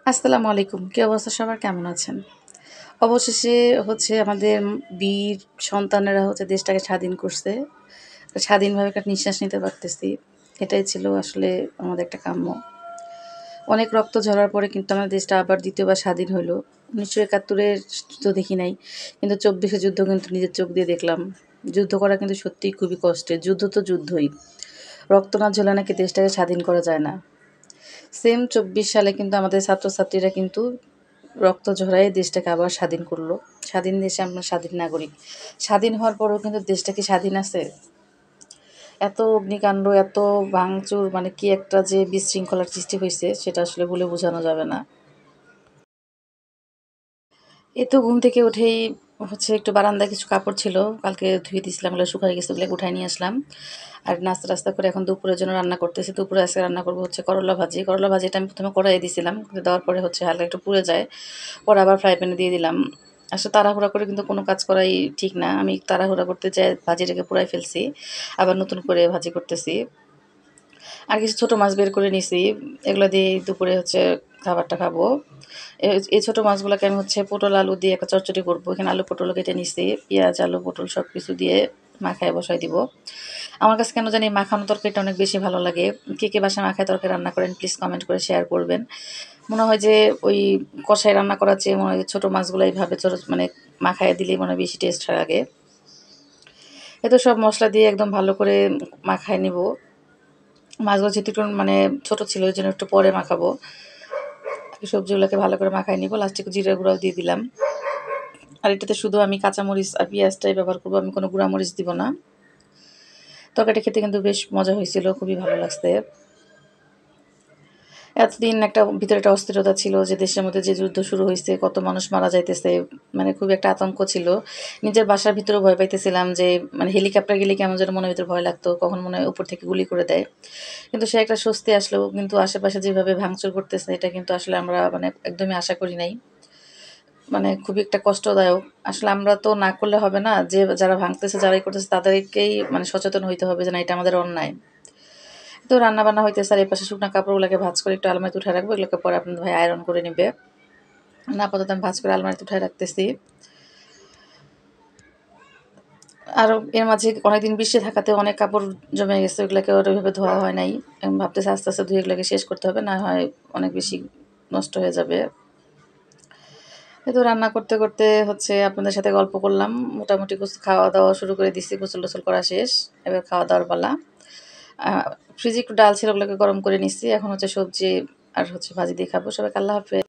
আসসালামু আলাইকুম। কি অবস্থা সবার? কেমন আছেন? অবশেষে আমাদের বীর সন্তানেরা দেশটাকে স্বাধীন করছে। স্বাধীনভাবে একটা নিঃশ্বাস নিতে পারতেছি। এটাই ছিল আসলে আমাদের একটা কাম্য। অনেক রক্ত ঝরার পরে কিন্তু আমাদের দেশটা আবার ২য় বার স্বাধীন হইল। ১৯৭১ এর যুদ্ধ দেখি নাই। কিন্তু ২৪ এর যুদ্ধ কিন্তু নিজের চোখ দিয়ে দেখলাম। যুদ্ধ করা কিন্তু সত্যিই খুবই কষ্টের। যুদ্ধ তো যুদ্ধই। রক্ত না ঝরলে নাকি দেশটাকে স্বাধীন করা যায় না। সেম ২৪ সালে কিন্তু আমাদের ছাত্রছাত্রীরা কিন্তু রক্ত ঝরায়ে দেশটাকে আবার স্বাধীন করলো। স্বাধীন দেশে আমরা স্বাধীন নাগরিক। স্বাধীন হওয়ার পরেও কিন্তু দেশটা কি স্বাধীন আছে? এত অগ্নিকাণ্ড, এত ভাঙচুর মানে কি একটা যে বিশৃঙ্খলার সৃষ্টি হইছে সেটা আসলে বলে বোঝানো যাবে না। এই তো ঘুম থেকে উঠেই একটু বারান্দায় কিছু কাপড় ছিল। কালকে ধুয়ে দিয়েছিলাম, ওগুলো শুকায় গেছে, ওগুলো উঠায় নিয়ে আসলাম। আর নাস্তা-টাস্তা করে এখন দুপুরের জন্য রান্না করতেছি। দুপুরে আজকে রান্না করব করলা ভাজি। করলা ভাজিটা আমি ১ম এ কড়াইয়ে দিছিলাম। কিন্তু দেওয়ার পরে হালকা একটু পুড়ে যায়। পরে আবার ফ্রাই প্যানে দিয়ে দিলাম। আসলে তাড়াহুড়া করে কিন্তু কোনো কাজ করাই ঠিক না। আমি তাড়াহুড়া করতে যেয়ে ভাজিটাকে পুড়ায় ফেলছি। আবার নতুন করে ভাজি করতেছি। আর কিছু ছোট মাছ বের করে নিছি। এগুলো দিয়েই দুপুরে খাবারটা খাবো। এই ছোট মাছগুলাকে আমি পটল আলু দিয়ে একটা চচ্চড়ি করবো। এখানে আলু পটলও কেটে নিছি। পেঁয়াজ, আলু, পটল সবকিছু দিয়ে মাখায় বসায় দিব। আমার কাছে কেন জানি মাখানো তরকারিটা অনেক বেশি ভালো লাগে। কে বাসায় মাখায় তরকারি রান্না করেন প্লিজ কমেন্ট করে শেয়ার করবেন। মনে হয় যে ওই কষায় রান্না করার চেয়ে মনে হয় যে ছোট মাছগুলো এইভাবে মানে মাখায় দিলেই মনে হয় বেশি টেস্ট লাগে। এ তো সব মসলা দিয়ে একদম ভালো করে মাখায় নিব। মাছগুলো যেহেতু একটু মানে ছোট ছিল ওইজন্য একটু পরে মাখাবো। সবজিগুলোকে ভালো করে মাখায় নিব। লাস্টে একটু জিরার গুঁড়াও দিয়ে দিলাম। আর এটাতে শুধু আমি কাঁচামরিচ আর পেঁয়াজটাই ব্যবহার করব। আমি কোনো গুঁড়া মরিচ দিব না। তরকারিটা খেতে কিন্তু বেশ মজা হয়েছিল, খুবই ভালো লাগছে। এতদিন ভিতরে একটা অস্থিরতা ছিল যে দেশের মধ্যে যে যুদ্ধ শুরু হইছে, কত মানুষ মারা যাইতেছে। মানে খুবই একটা আতঙ্ক ছিল। নিজের বাসার ভিতরেও ভয় পাইতেছিলাম যে মানে হেলিকপ্টার গেলে কেমন যেন মনের ভিতর ভয় লাগতো। কখন মনে হয় উপর থেকে গুলি করে দেয়। কিন্তু সে একটা স্বস্তি আসলো। কিন্তু আশেপাশে যেভাবে ভাঙচুর করতেছে এটা কিন্তু আসলে আমরা মানে একদমই আশা করি নাই। মানে খুবই একটা কষ্টদায়ক। আসলে আমরা তো না করলে হবে না। যারা ভাঙতেছে, যারাই করতেছে তাদেরকেই মানে সচেতন হইতে হবে যে না এটা আমাদের অন্যায়। তো রান্না-বান্না হইতেছে আর এপাশে শুকনা কাপড়গুলোকে ভাঁজ করে একটু আলমারিতে উঠায় রাখবো। এগুলোকে পরে আপনার ভাই আয়রন করে নিবে। আপাতত আমি ভাঁজ করে আলমারিতে উঠায় রাখতেছি। আর এর মাঝে অনেকদিন বৃষ্টি থাকাতে অনেক কাপড় জমে গেছে। ওইগুলোকে আর ওইভাবে ধোয়া হয় নাই। আমি ভাবতেছি আস্তে, আস্তে ধুয়ে এগুলোকে শেষ করতে হবে। না হয় অনেক বেশি নষ্ট হয়ে যাবে। এই তো রান্না করতে, করতে আপনাদের সাথে গল্প করলাম। মোটামুটি খাওয়া-দাওয়া শুরু করে দিছি। গোসল-টোসল করা শেষ। এবার খাওয়া-দাওয়ার পালা। আ ফ্রিজে একটু ডাল ছিল, ওগুলোকে গরম করে নিচ্ছি। এখন সবজি আর ভাজি দিয়ে খাবো। সবাইকে আল্লাহ হাফেজ।